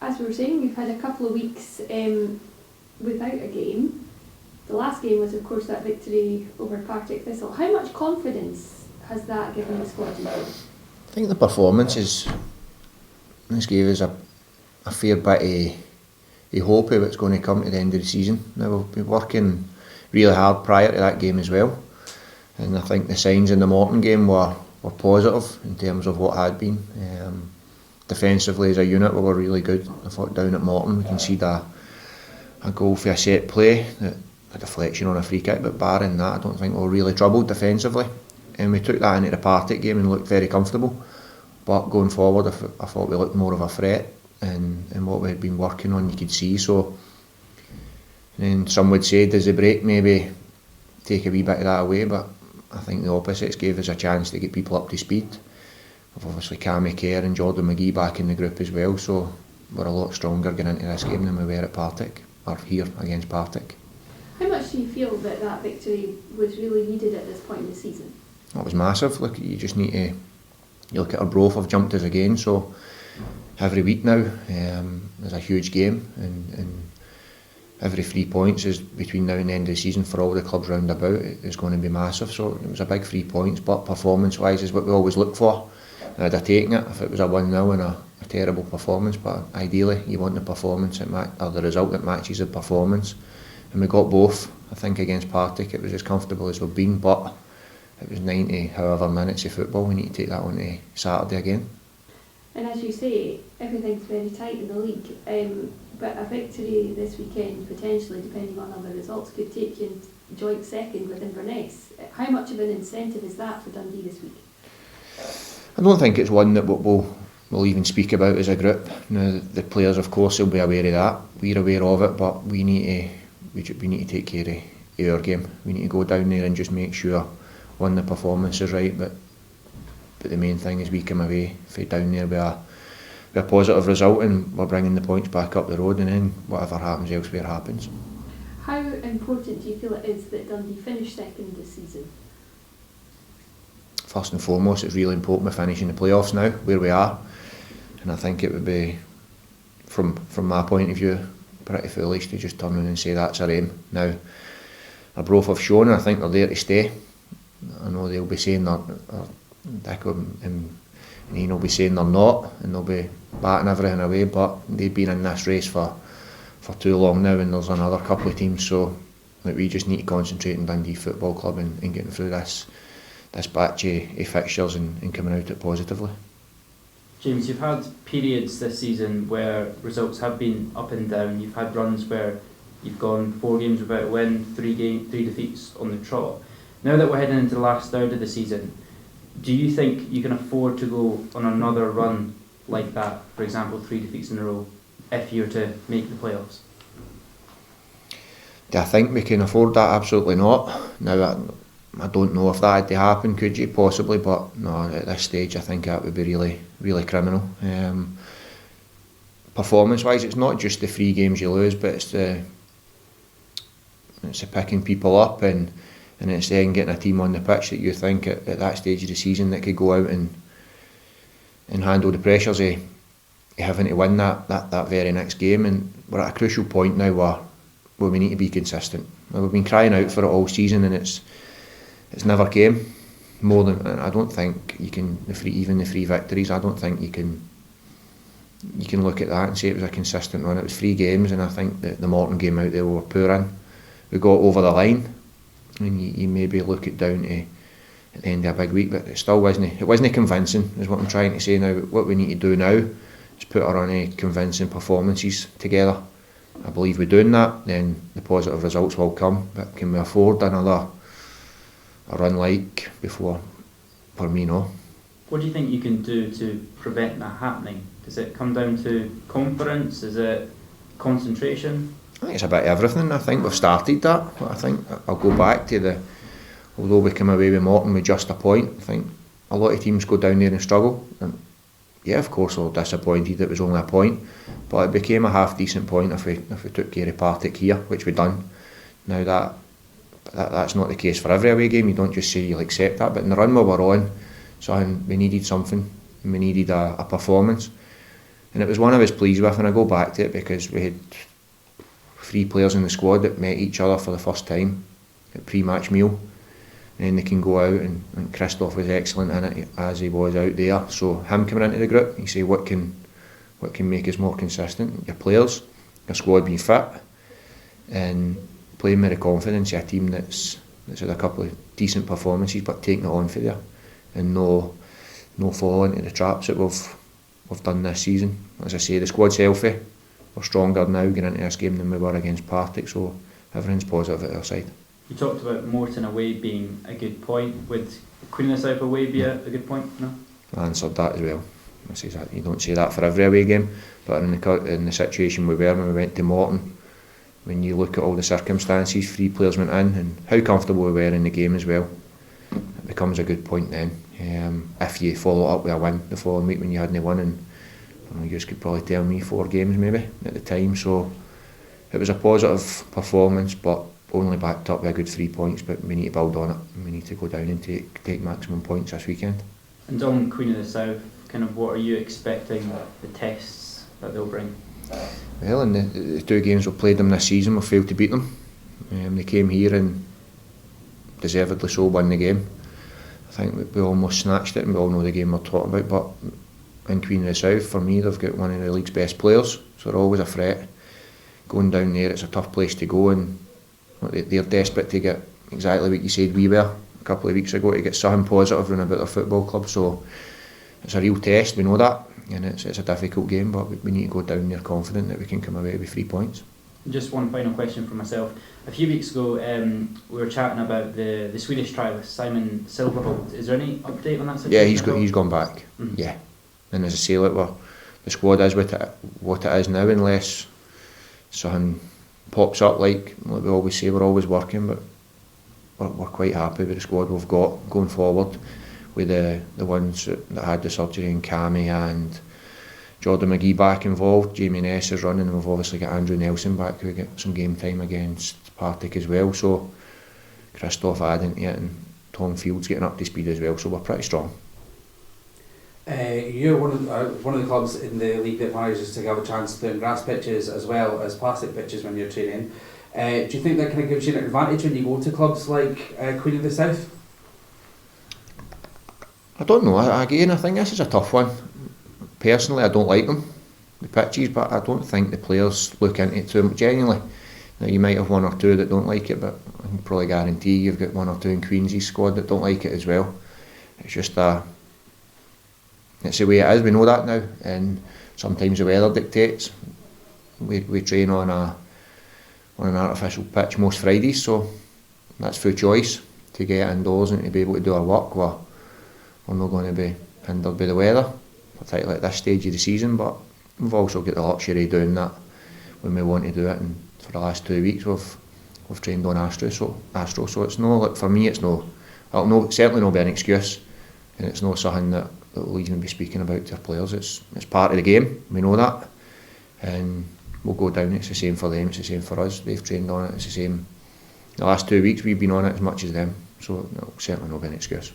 As we were saying, we've had a couple of weeks without a game. The last game was, of course, that victory over Partick Thistle. How much confidence has that given the squad, do you think? I think the performances this gave us a fair bit of hope of what's going to come to the end of the season. Now, we've been working really hard prior to that game as well, and I think the signs in the Morton game were positive in terms of what had been. Defensively as a unit we were really good. I thought down at Morton we conceded a goal for a set play, a deflection on a free kick, but barring that I don't think we were really troubled defensively, and we took that into the Partick game and looked very comfortable. But going forward I thought we looked more of a threat, and what we had been working on you could see. So and some would say, does the break maybe take a wee bit of that away? But I think the opposites gave us a chance to get people up to speed. We've obviously Cammy Kerr and Jordan McGee back in the group as well, so we're a lot stronger going into this game than we were at Partick, or here against Partick. How much do you feel that victory was really needed at this point in the season? It was massive. Look, you just need to, you look at our Broth have jumped us again, so every week now there's a huge game, and every 3 points is between now and the end of the season for all the clubs round about is going to be massive. So it was a big 3 points, but performance wise is what we always look for. And I'd have taken it if it was a 1-0 and a terrible performance, but ideally you want the performance or the result that matches the performance, and we got both. I think against Partick it was as comfortable as we've been, but it was 90 however minutes of football. We need to take that on to Saturday again. And as you say, everything's very tight in the league, but a victory this weekend, potentially, depending on other results, could take you in joint second with Inverness. How much of an incentive is that for Dundee this week? I don't think it's one that we'll even speak about as a group. Now, the players, of course, will be aware of that. We're aware of it, but we need to take care of our game. We need to go down there and just make sure, one, the performance is right, but the main thing is we come away down there with a positive result, and we're bringing the points back up the road, and then whatever happens elsewhere happens. How important do you feel it is that Dundee finish second this season? First and foremost, it's really important we're finishing the playoffs now, where we are, and I think it would be, from my point of view, pretty foolish to just turn around and say that's our aim. Now, our Broth have shown, I think they're there to stay. I know they'll be saying Dick and Ian will be saying they're not, and they'll be batting everything away, but they've been in this race for too long now, and there's another couple of teams, so we just need to concentrate on Dundee Football Club and getting through this batch of fixtures and coming out it positively. James, you've had periods this season where results have been up and down. You've had runs where you've gone 4 games without a win, 3 defeats on the trot. Now that we're heading into the last third of the season, do you think you can afford to go on another run like that, for example 3 defeats in a row, if you're to make the playoffs? Do I think we can afford that? Absolutely not. Now, I don't know if that had to happen, could you? Possibly, but no, at this stage I think that would be really, really criminal. Performance-wise, it's not just the 3 games you lose, but it's the picking people up, and it's then getting a team on the pitch that you think at that stage of the season that could go out and handle the pressures of having to win that very next game. And we're at a crucial point now where we need to be consistent. We've been crying out for it all season, and it's never came. More than, I don't think you can, even the 3 victories, I don't think you can look at that and say it was a consistent run. It was 3 games, and I think that the Morton game out there we were poor in. We got over the line, and you maybe look it down to at the end of a big week, but it still wasn't convincing, is what I'm trying to say now. What we need to do now is put our own convincing performances together. I believe we're doing that, then the positive results will come. But can we afford another run like before? For me, no. What do you think you can do to prevent that happening? Does it come down to confidence? Is it concentration? I think it's about everything. I think we've started that. I think I'll go back to although we come away with Morton with just a point, I think a lot of teams go down there and struggle. And yeah, of course, we're disappointed it was only a point, but it became a half decent point if we took care of Partick here, which we've done. Now that's not the case for every away game. You don't just say you'll accept that, but in the run we were on, so we needed something. We needed a performance, And it was one I was pleased with, and I go back to it because we had 3 players in the squad that met each other for the first time at pre-match meal, and then they can go out, and Christoph was excellent in it as he was out there. So him coming into the group, you say what can make us more consistent? Your players, your squad being fit, and playing with the confidence of a team that's had a couple of decent performances but taking it on for there, and no fall into the traps that we've done this season. As I say, the squad's healthy, we're stronger now going into this game than we were against Partick, so everything's positive at our side. You talked about Morton away being a good point. Would Queen of the South away be a good point? No? I answered that as well. I say that you don't say that for every away game, but in the situation we were when we went to Morton, when you look at all the circumstances, 3 players went in, and how comfortable we were in the game as well, it becomes a good point then. If you follow up with a win the following week when you hadn't won, and you just could probably tell me 4 games maybe at the time, so it was a positive performance, but only backed up with a good 3 points. But we need to build on it, and we need to go down and take maximum points this weekend. And on Queen of the South, kind of what are you expecting the tests that they'll bring? Well, in the 2 games we've played them this season, we've failed to beat them. They came here and deservedly so won the game. I think we almost snatched it, and we all know the game we're talking about, but in Queen of the South, for me, they've got one of the league's best players, so they're always a threat. Going down there, it's a tough place to go, and they're desperate to get exactly what you said we were a couple of weeks ago, to get something positive in about their football club. So it's a real test, we know that, and it's a difficult game, but we need to go down there confident that we can come away with 3 points. Just one final question for myself. A few weeks ago, we were chatting about the Swedish trialist Simon Silverholt. Is there any update on that situation? Yeah, he's gone back. Mm-hmm. Yeah, and as I say, look, the squad is what it is now, unless something pops up like we always say, we're always working, but we're quite happy with the squad we've got going forward, with the ones that had the surgery, and Cammy and Jordan McGee back involved. Jamie Ness is running, and we've obviously got Andrew Nelson back, who get some game time against Partick as well, so Christoph adding to it, and Tom Fields getting up to speed as well, so we're pretty strong. You're one of the clubs in the league that manages to have a chance to play on grass pitches as well as plastic pitches when you're training. Do you think that kind of gives you an advantage when you go to clubs like Queen of the South? I don't know. Again, I think this is a tough one. Personally, I don't like them, the pitches, but I don't think the players look into it too much genuinely. Now, you might have 1 or 2 that don't like it, but I can probably guarantee you've got 1 or 2 in Queensy's squad that don't like it as well. It's just it's the way it is, we know that now, and sometimes the weather dictates. We train on an artificial pitch most Fridays, so that's through choice to get indoors and to be able to do our work. We're not going to be hindered by the weather, particularly at this stage of the season, but we've also got the luxury of doing that when we want to do it, and for the last 2 weeks we've trained on Astro, so it's no, like, for me, it'll certainly not be an excuse, and it's not something that we'll even be speaking about to our players. It's part of the game, we know that, and we'll go down. It's the same for them, it's the same for us. They've trained on it, it's the same. The last 2 weeks we've been on it as much as them, so it'll certainly not be an excuse.